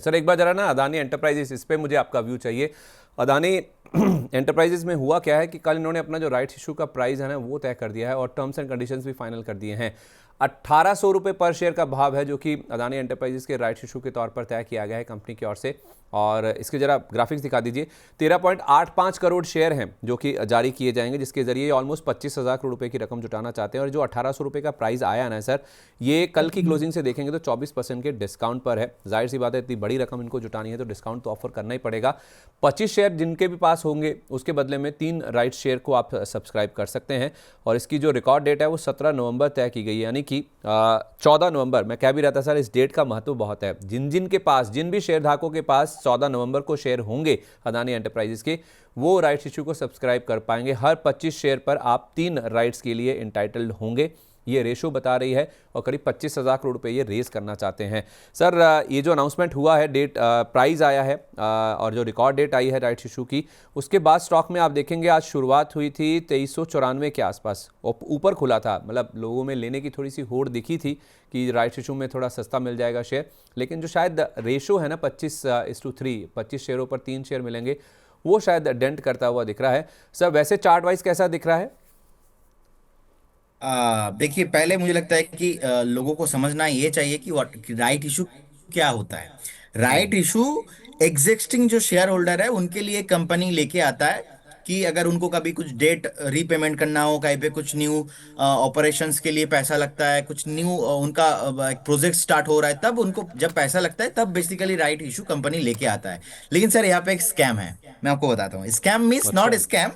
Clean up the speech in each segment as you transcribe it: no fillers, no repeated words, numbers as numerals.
Sir एक बार जरा ना अदानी एंटरप्राइजेस इस पे मुझे आपका व्यू चाहिए। अदानी एंटरप्राइजेस में हुआ क्या है कि कल इन्होंने अपना जो राइट्स इशू का प्राइस है ना वो तय कर दिया है और टर्म्स एंड कंडीशंस भी फाइनल कर दिए हैं। 1800 रुपये पर शेयर का भाव है जो कि अदानी एंटरप्राइजेस के राइट्स इशू के तौर पर तय किया गया है कंपनी की ओर से। और इसके जरा ग्राफिक्स दिखा दीजिए। 13.85 करोड़ शेयर हैं जो कि जारी किए जाएंगे, जिसके जरिए ऑलमोस्ट 25,000 करोड़ रुपए की रकम जुटाना चाहते हैं। और जो 1800 रुपये का प्राइस आया ना सर, ये कल की क्लोजिंग से देखेंगे तो 24% के डिस्काउंट पर है। जाहिर सी बात है, इतनी बड़ी रकम इनको जुटानी है तो डिस्काउंट तो ऑफर करना ही पड़ेगा। 25 शेयर जिनके भी पास होंगे उसके बदले में 3 राइट शेयर को आप सब्सक्राइब कर सकते हैं। और इसकी जो रिकॉर्ड डेट है वो 17 नवंबर तय की गई है, यानी कि 14 नवंबर। मैं कह भी रहता सर, इस डेट का महत्व बहुत है। जिन भी शेयर धारकों के पास 14 नवंबर को शेयर होंगे अदानी एंटरप्राइजेस के, वो राइट्स इशू को सब्सक्राइब कर पाएंगे। हर 25 शेयर पर आप 3 राइट्स के लिए इंटाइटल्ड होंगे, ये रेशो बता रही है। और करीब 25,000 करोड़ रुपए ये रेज करना चाहते हैं। सर ये जो अनाउंसमेंट हुआ है, डेट प्राइस आया है और जो रिकॉर्ड डेट आई है राइट्स इशू की, उसके बाद स्टॉक में आप देखेंगे आज शुरुआत हुई थी 2394 के आसपास और ऊपर खुला था। मतलब लोगों में लेने की थोड़ी सी होड़ दिखी थी कि राइट्स इशू में थोड़ा सस्ता मिल जाएगा शेयर, लेकिन जो शायद रेशो है ना 25:3, 25 शेयरों पर 3 शेयर मिलेंगे, वो शायद डेंट करता हुआ दिख रहा है। सर वैसे चार्ट वाइज कैसा दिख रहा है? देखिए, पहले मुझे लगता है कि लोगों को समझना ये चाहिए कि राइट इशू क्या होता है। राइट इशू एग्जिस्टिंग जो शेयर होल्डर है उनके लिए कंपनी लेके आता है कि अगर उनको कभी कुछ डेट रीपेमेंट करना हो, कहीं पे कुछ न्यू ऑपरेशंस के लिए पैसा लगता है, कुछ न्यू उनका प्रोजेक्ट स्टार्ट हो रहा है, तब उनको जब पैसा लगता है तब बेसिकली राइट इशू कंपनी लेके आता है। लेकिन सर यहाँ पे एक स्कैम है, मैं आपको बताता हूँ। स्कैम मीन्स नॉट अच्छा। स्कैम।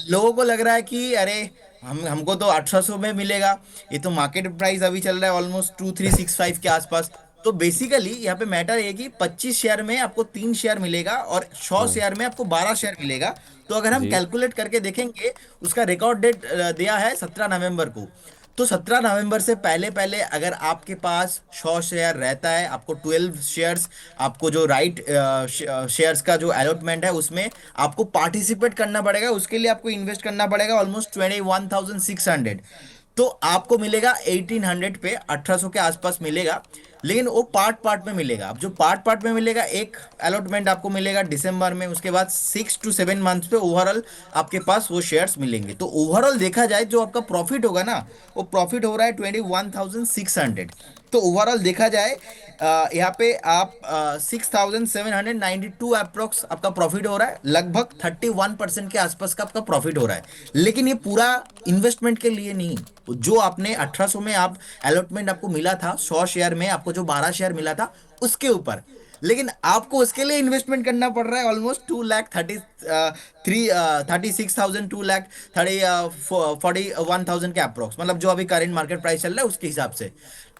लोगों को लग रहा है कि अरे हमको तो 1800 में मिलेगा, ये तो मार्केट प्राइस अभी चल रहा है ऑलमोस्ट 2365 के आसपास। तो बेसिकली यहाँ पे मैटर ये कि 25 शेयर में आपको 3 शेयर मिलेगा और 100 हाँ शेयर में आपको 12 शेयर मिलेगा। तो अगर हम जी। कैलकुलेट करके देखेंगे, उसका रिकॉर्ड डेट दिया है 17 नवंबर को। तो 17 नवंबर से पहले पहले अगर आपके पास 100 शेयर रहता है, आपको 12 शेयर्स, आपको जो राइट शेयर्स का जो अलॉटमेंट है उसमें आपको पार्टिसिपेट करना पड़ेगा। उसके लिए आपको इन्वेस्ट करना पड़ेगा ऑलमोस्ट 21,600। तो आपको मिलेगा 1800 पे, 1800 के आसपास मिलेगा। लेकिन वो पार्ट पार्ट में मिलेगा। अब जो पार्ट पार्ट में मिलेगा, एक अलॉटमेंट आपको मिलेगा दिसंबर में, उसके बाद 6 to 7 मंथ्स पे ओवरऑल आपके पास वो शेयर्स मिलेंगे। तो ओवरऑल देखा जाए जो आपका प्रॉफिट होगा ना, वो प्रॉफिट हो रहा है 21,600। तो ओवरऑल देखा जाए यहाँ पे आप 6,792 अप्रोक्स आपका प्रॉफिट हो रहा है। लगभग 31% के आसपास का आपका प्रॉफिट हो रहा है। लेकिन ये पूरा इन्वेस्टमेंट के लिए नहीं। जो आपने 1800 में आप अलॉटमेंट आपको मिला था, 100 शेयर में आपको जो 12 शेयर मिला था उसके ऊपर। लेकिन आपको उसके लिए इन्वेस्टमेंट करना पड़ रहा है ऑलमोस्ट 2,36,000, 2,41,000 के अप्रोक्स, मतलब जो अभी करंट मार्केट प्राइस चल रहा है उसके हिसाब से।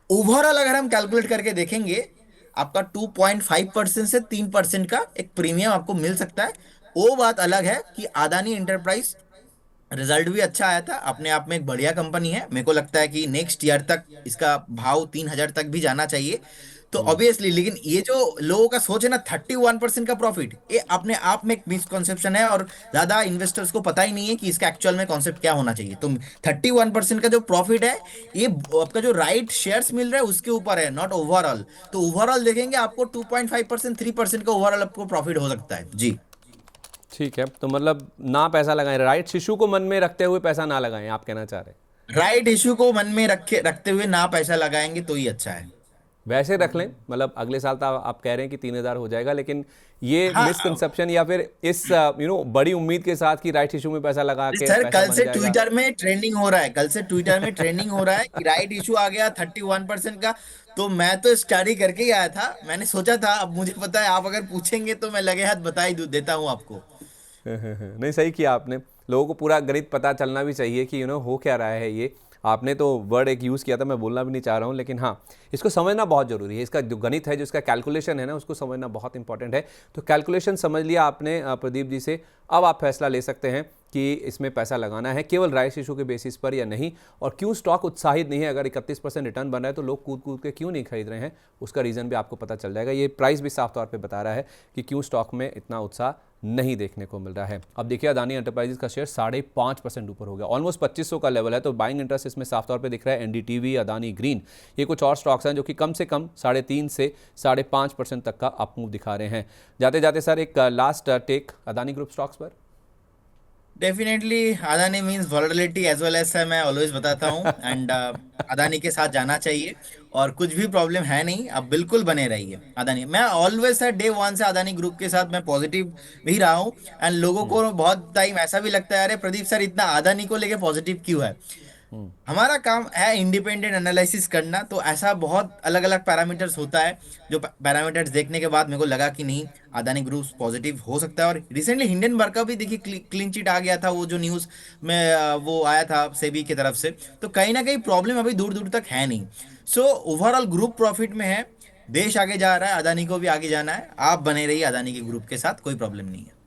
ओवरऑल अगर हम कैलकुलेट करके देखेंगे, आपका 2.5% से 3% का एक प्रीमियम आपको मिल सकता है। वो बात अलग है कि अदानी इंटरप्राइज रिजल्ट भी अच्छा आया था, अपने आप में एक बढ़िया कंपनी है। मेरे को लगता है कि नेक्स्ट ईयर तक इसका भाव 3,000 तक भी जाना चाहिए। तो ऑब्वियसली, लेकिन ये जो लोगों का सोच है ना 31% का प्रॉफिट, ये अपने आप में एक मिसकॉन्सेप्शन है और ज्यादा इन्वेस्टर्स को पता ही नहीं है कि इसका एक्चुअल में कॉन्सेप्ट क्या होना चाहिए। तो 31% का जो प्रॉफिट है, ये आपका जो राइट शेयर्स मिल रहा है उसके ऊपर है, नॉट ओवरऑल। तो ओवरऑल देखेंगे आपको 2.5%, 3% का ओवरऑल आपको प्रॉफिट हो सकता है जी। ठीक है, तो मतलब ना पैसा लगाएं, राइट इशू को मन में रखते हुए पैसा ना लगाएं, आप कहना चाह रहे हैं? राइट इश्यू को मन में रखते हुए ना पैसा लगाएंगे तो ही अच्छा है। वैसे रख लें, मतलब अगले साल तो आप कह रहे हैं कि 3,000 हो जाएगा, लेकिन ये हाँ मिसकंसेप्शन या फिर इस बड़ी उम्मीद के साथ कि राइट इशू में पैसा लगा के सर, पैसा कल बन से जाएगा। ट्विटर में ट्रेंडिंग हो रहा है, कल से ट्विटर में ट्रेंडिंग हो रहा है कि राइट इशू आ गया 31% का। तो मैं तो स्टडी करके ही आया था, मैंने सोचा था अब मुझे पता है आप अगर पूछेंगे तो मैं लगे हाथ बता ही देता हूँ आपको। नहीं, सही किया आपने। लोगों को पूरा गणित पता चलना भी चाहिए कि हो क्या रहा है ये। आपने तो वर्ड एक यूज़ किया था, मैं बोलना भी नहीं चाह रहा हूँ, लेकिन हाँ, इसको समझना बहुत ज़रूरी है। इसका जो गणित है, जो इसका कैलकुलेशन है ना, उसको समझना बहुत इंपॉर्टेंट है। तो कैलकुलेशन समझ लिया आपने प्रदीप जी से, अब आप फैसला ले सकते हैं कि इसमें पैसा लगाना है केवल राइट्स इशू के बेसिस पर या नहीं। और क्यों स्टॉक उत्साहित नहीं है, अगर 31% रिटर्न बन रहा है तो लोग कूद कूद के क्यों नहीं खरीद रहे हैं, उसका रीज़न भी आपको पता चल जाएगा। ये प्राइस भी साफ तौर पे बता रहा है कि क्यों स्टॉक में इतना उत्साह नहीं देखने को मिल रहा है। अब देखिए अदानी एंटरप्राइजेस का शेयर 5.5% ऊपर हो गया, ऑलमोस्ट 2500 का लेवल है। तो बाइंग इंटरेस्ट इसमें साफ तौर पे दिख रहा है। एनडीटीवी, अदानी ग्रीन, ये कुछ और स्टॉक्स हैं जो कि कम से कम 3.5 से 5.5% तक का अप मूव दिखा रहे हैं। जाते जाते सर एक last take Adani group stocks पर। Definitely Adani means volatility as well as, मैं ऑलवेज बताता हूँ। एंड अदानी के साथ जाना चाहिए, और कुछ भी प्रॉब्लम है नहीं, आप बिल्कुल बने रहिए अदानी। मैं ऑलवेज है डे वन से अदानी ग्रुप के साथ मैं पॉजिटिव भी रहा हूँ। एंड लोगों को बहुत टाइम ऐसा भी लगता है, अरे प्रदीप सर इतना अदानी को लेके पॉजिटिव क्यों है। हमारा काम है इंडिपेंडेंट एनालिसिस करना, तो ऐसा बहुत अलग अलग पैरामीटर्स होता है, जो पैरामीटर्स देखने के बाद मेरे को लगा कि नहीं, अदानी ग्रुप पॉजिटिव हो सकता है। और रिसेंटली हिंडनबर्ग का भी देखिए क्लीन चिट आ गया था, वो जो न्यूज़ में वो आया था सेबी की तरफ से। तो कहीं ना कहीं प्रॉब्लम अभी दूर दूर तक है नहीं। सो ओवरऑल ग्रुप प्रॉफिट में है, देश आगे जा रहा है, अदानी को भी आगे जाना है। आप बने रहिए अदानी के ग्रुप के साथ, कोई प्रॉब्लम नहीं है।